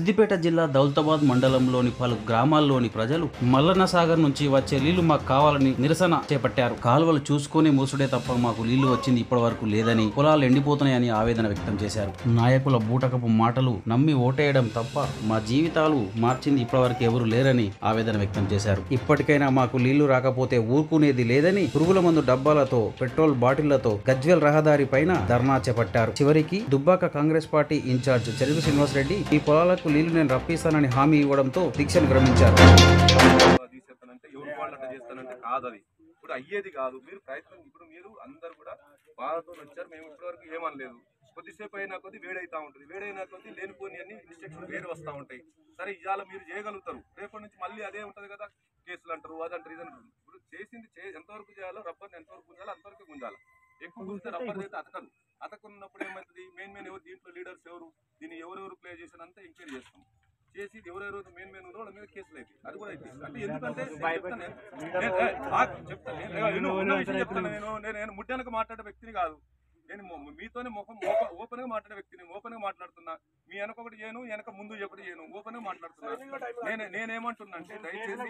సిద్దిపేట జిల్లా దౌలతాబాద్ మండలంలోని పలు గ్రామాల్లోని ప్రజలు మల్లన్న సాగర్ నుంచి వచ్చే నీళ్లు మాకు కావాలని నిరసన చేపట్టారు. కాలువలు చూసుకుని మూసుడే తప్ప మాకు నీళ్లు వచ్చింది ఇప్పటి వరకు లేదని, పొలాలు ఎండిపోతున్నాయని ఆవేదన వ్యక్తం చేశారు. నాయకుల బూటకపు మాటలు నమ్మి ఓటేయడం తప్ప మా జీవితాలు మార్చింది ఇప్పటి వరకు ఎవరు లేరని ఆవేదన వ్యక్తం చేశారు. ఇప్పటికైనా మాకు నీళ్లు రాకపోతే ఊరుకునేది లేదని పురుగుల మందు డబ్బాలతో, పెట్రోల్ బాటిళ్లతో గజ్వేల్ రహదారి పైన ధర్నా చేపట్టారు. చివరికి దుబ్బాక కాంగ్రెస్ పార్టీ ఇన్ఛార్జ్ చెరుకు శ్రీనివాస్ రెడ్డి ఈ పొలాలకు నీళ్లు నేను రప్పిస్తానని హామీ ఇవ్వడంతో దీక్షను విరమించారు. ఇప్పుడు అయ్యేది కాదు. మీరు ప్రయత్నం, ఇప్పుడు మీరు అందరు కూడా బాధతో వచ్చారు. మేము ఇప్పటివరకు ఏమనలేదు. కొద్దిసేపు అయినా కొద్ది వేడైతా ఉంటుంది. వేడైనా కొద్ది లేనిపోని అన్ని ఇన్స్ట్రక్షన్ వేరు వస్తూ ఉంటాయి. సరే ఇవాళ మీరు చేయగలుగుతారు, రేపటి నుంచి మళ్ళీ అదే ఉంటుంది కదా, కేసులు అంటారు, అదంటారు, ఇదంటారు. ఇప్పుడు చేసింది ఎంతవరకు చేయాలో, రబ్బర్ని ఎంతవరకు గుంజాలో అంతవరకు గుంజాలి. ఎక్కువ గుంజితే రబ్బర్ అయితే అతకదు. అతకున్నప్పుడు ఏమవుతుంది, మెయిన్ ఎవరు దీంట్లో లీడర్స్ ఎవరు, దీన్ని ఎవరెవరు ప్లే చేసినంతా ఎంక్వైరీ చేస్తాం. చేసి ఎవరెవరు మెయిన్ ఉన్నారో వాళ్ళ మీద కేసులు అయితే అది కూడా అయితే. అంటే ఎందుకంటే నేను ముడ్డానికి మాట్లాడే వ్యక్తిని కాదు. నేను మీతోనే ఓపెన్ గా మాట్లాడే వ్యక్తిని, ఓపెన్ గా మాట్లాడుతున్నా. మీ వెనక ఒకటి చేయను, వెనక ముందు ఒకటి చేయను, ఓపెన్ గా మాట్లాడుతున్నా. నేనేమంటున్నా అంటే, దయచేసి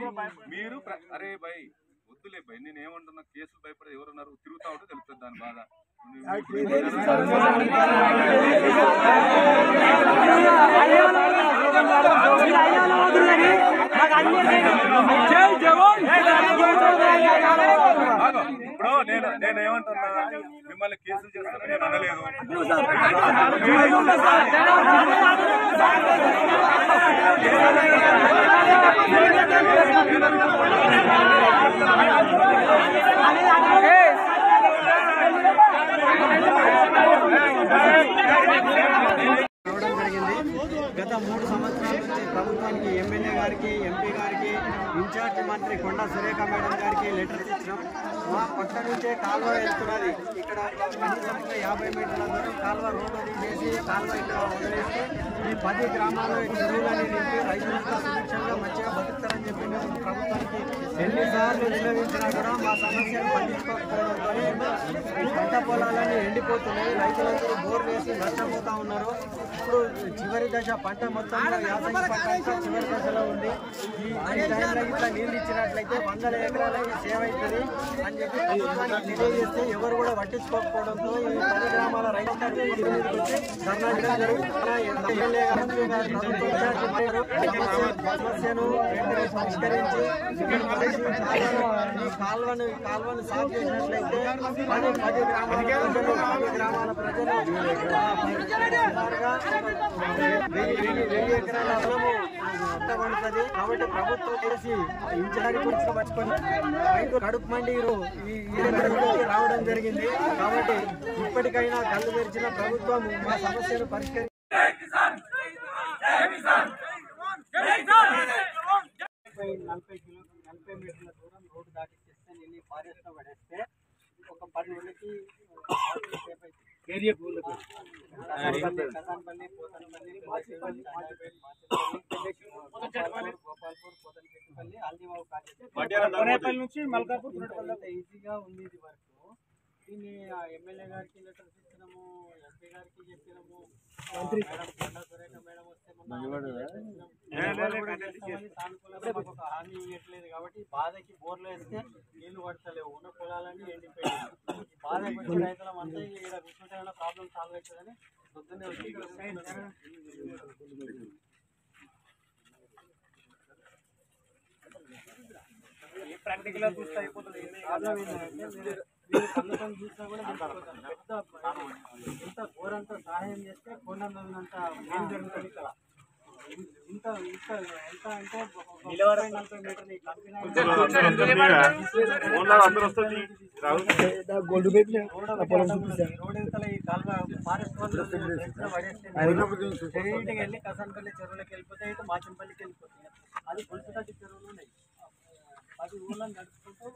మీరు అరే భయ్ వద్దులే భయ్, నేను ఏమంటున్నా, కేసులు భయపడే ఎవరున్నారు, తిరుగుతా ఉంటే తెలుస్తుంది దాని బాధ. ఇప్పుడు నేను ఏమంటున్నా, మిమ్మల్ని కేసులు చేస్తానని నేను అనలేదు. గత 3 సంవత్సరాల నుంచి ప్రభుత్వానికి, ఎమ్మెల్యే గారికి, ఎంపీ గారికి, ఇన్ఛార్జ్ మంత్రి కొండా సురేఖ మేడం గారికి లెటర్స్ ఇచ్చినాం. మా పక్క నుంచే కాలువ వెళ్తున్నది. ఇక్కడ కనీసం 50 మీటర్ల దూరం కాలువ రోడ్డు తీసేసి కాలువ ఇక్కడ వదిలేస్తే ఈ 10 గ్రామాల్లో చెరువులని నింపి రైతులంతా సురక్షంగా మంచిగా బతుకుతారని చెప్పి మేము ప్రభుత్వానికి ఎన్నిసార్లు విన్నవించినా కూడా మా సమస్యను పట్టించుకోకపోవడంతో పంట పొలాలన్నీ ఎండిపోతున్నాయి. రైతులందరూ బోర్లు వేసి నష్టపోతూ ఉన్నారు. ఇప్పుడు చివరి దశ, పంట మొత్తం యాసంగి పంట అంతా చివరి దశలో ఉంది. ఈ టైంలో ఇట్లా నీళ్ళు ఇచ్చినట్లయితే 100 ఎకరాలకి సేవ్ అవుతుంది అని చెప్పి ప్రభుత్వానికి తెలియజేస్తే ఎవరు కూడా పట్టించుకోకపోవడంతో ఈ 10 గ్రామాల రైతులకు వచ్చి ధర్నా చేయడం జరుగుతుంది. ఎమ్మెల్యే సమస్యను పరిష్కరించి ఈ కాలువను సాగు చేసినట్లయితే 10 గ్రామాల ప్రజలు సుమారుగా 1000 ఎకరాల పొలము పడుతుంది. కాబట్టి ప్రభుత్వం చేసి ఇన్ఛార్జ్ గురించి పట్టుకొని రైతు కడుపు మండి రావడం జరిగింది. కాబట్టి ఇప్పటికైనా కళ్ళు తెరిచిన ప్రభుత్వం మా సమస్యను పరిష్కరించి 40 మీటర్ల దూరం రోడ్డు దాటిస్తే నేను ఫారెస్ట్ లో పడేస్తే ఒక 10 నెలలకి కసాన్పల్లి, పోతనపల్లి, గోపాల్పూర్, పోతనపల్లి, హల్దీబాబు నుంచి మల్కాపూర్ ఈజీగా ఉంది. ఇది వరకు దీన్ని ఎమ్మెల్యే గారికి లెటర్స్ ఇచ్చినాము, ఎంపీ గారికి చెప్పినాము, కొండా సురేఖ మేడం వస్తే సానుకూలంగా ఒక హామీ ఇవ్వట్లేదు. కాబట్టి బాధకి బోర్లు వేస్తే నీళ్లు పడతలేవు, ఉన్న పొలాలన్నీ ఎండిపోయాయి. బాధకి వచ్చి రైతులం అంతా ఇక్కడ కూర్చుంటే ప్రాబ్లం సాల్వ్ అవుతుందని పొద్దున్నే వచ్చి ప్రాక్టికల్ గా చూస్తే అయిపోతుంది. ప్రాబ్లం ఏంటంటే సంఘటన చూసినా కూడా ఇంత ఘోరంత సహాయం చేస్తే కొండంత ఏం జరుగుతుంది ఇక్కడ. ఇంత ఎంత అంటే 40 మీటర్లు రోడ్ ఇవతల ఈ కాలువ ఫారెస్ట్ పడేస్తే వెళ్ళి కసాన్పల్లి చెరువులకు వెళ్ళిపోతే అయితే మాచంపల్లికి వెళ్ళిపోతుంది. అది పులుసుకట్టి చెరువులు ఉన్నాయి. 10 ఊళ్ళని నడుపుకుంటూ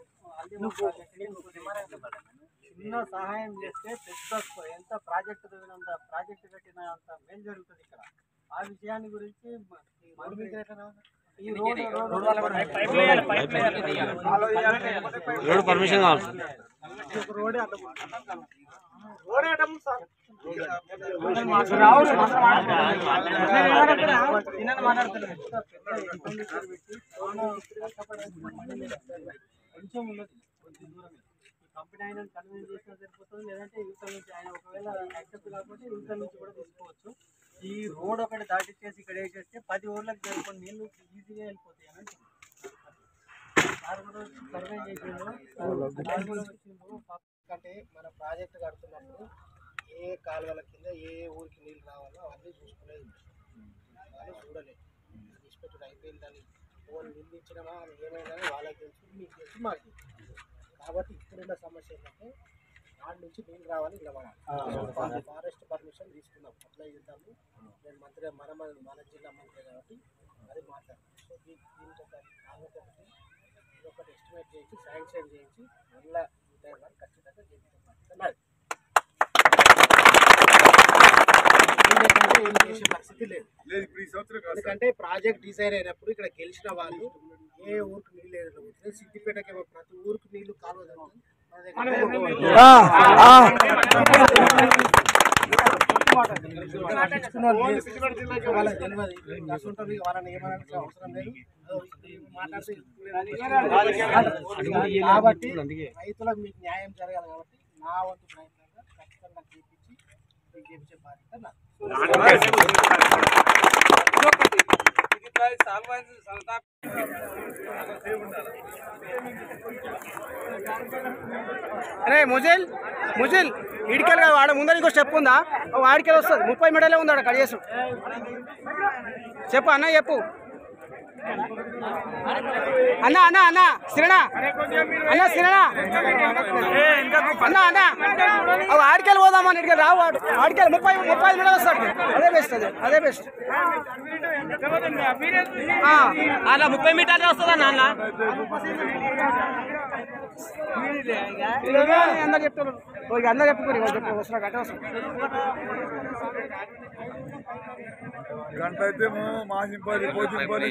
చిన్న సహాయం చేస్తే పెద్ద ఎంత ప్రాజెక్టు తగినంత ప్రాజెక్టు కట్టిన అంత మేలు జరుగుతుంది ఇక్కడ. ఆ విషయాన్ని గురించి ఈ రోడ్ పర్మిషన్ కావాలి. రోడ్ కంపెనీ ఆయన కన్విన్స్ చేసినా సరిపోతుంది, లేదంటే యువత నుంచి ఆయన ఒకవేళ యాక్సెప్ట్ కాకపోతే యువత నుంచి కూడా తీసుకోవచ్చు. ఈ రోడ్ ఒకటి దాటిచ్చేసి ఇక్కడ వేసేస్తే 10 ఊర్లకు జరుపుకొని నీళ్ళు ఈజీగా వెళ్ళిపోతాయి అని సర్వే చేసిండు. అంటే మన ప్రాజెక్టు కడుతున్నప్పుడు ఏ కాలువల కింద ఏ ఊరికి నీళ్ళు రావాలో అవన్నీ చూసుకునేది వాళ్ళు చూడలేదు. ఇన్స్పెక్టర్ అయిపోయిందని ఓన్ నీళ్ళు ఇచ్చినామా అని ఏమైందని వాళ్ళకి తెలుసు, మీకు తెలుసు, మాకు తెలుసు. కాబట్టి ఇప్పుడున్న సమస్య ఏంటంటే వాడి నుంచి నీళ్ళు రావాలి నిలబడాలి. ఫారెస్ట్ పర్మిషన్ తీసుకున్నాం, అప్లై చేద్దాము. నేను మంత్రి మన జిల్లా మంత్రి కాబట్టి అది మాట్లాడాను. సో దీనికి ఒకటి ఎస్టిమేట్ చేయించి శాంక్షన్ చేయించి మళ్ళీ ఖచ్చితంగా చేయించాలి. ఏం చేసే పరిస్థితి లేదు. ఎందుకంటే ప్రాజెక్ట్ డిజైన్ అయినప్పుడు ఇక్కడ గెలిచిన వాళ్ళు ఏ ఊరికి నీళ్ళు వేయకపోతే సిద్దిపేటకి ప్రతి ఊరికి నీళ్లు కాలువ వాళ్ళకి తెలియదు. అసలు వాళ్ళని ఏమన్నా అవసరం లేదు. కాబట్టి రైతులకు మీకు న్యాయం జరగాలి కాబట్టి నా వంతు ప్రయత్నంగా ఖచ్చితంగా చేపించి మీకు చేపించే బాధ్యత నాకు. అరే ముజిల్ ఇడికెళ్ళి వాడ ముందర ఇంకో స్టెప్ ఉందా, వాడికెళ్ళి వస్తుంది. 30 మీటర్లే ఉంది ఆడ కడిగేసు. చెప్పు అన్న, చెప్పు అన్న. సిరణ అన్న ఆడికెళ్ళి పోదామని ఇడికి రావు. ఆడికెళ్ళి 30 మీటర్లు వస్తాడు. అదే బెస్ట్. అలా 30 మీటర్లు వస్తుందా నాన్న? అందరు చెప్తారు, అందరు చెప్పుకోరు. వస్తున్నా గంట వస్తుంది. గంట అయితే మాసింపల్లి పోచింపల్లి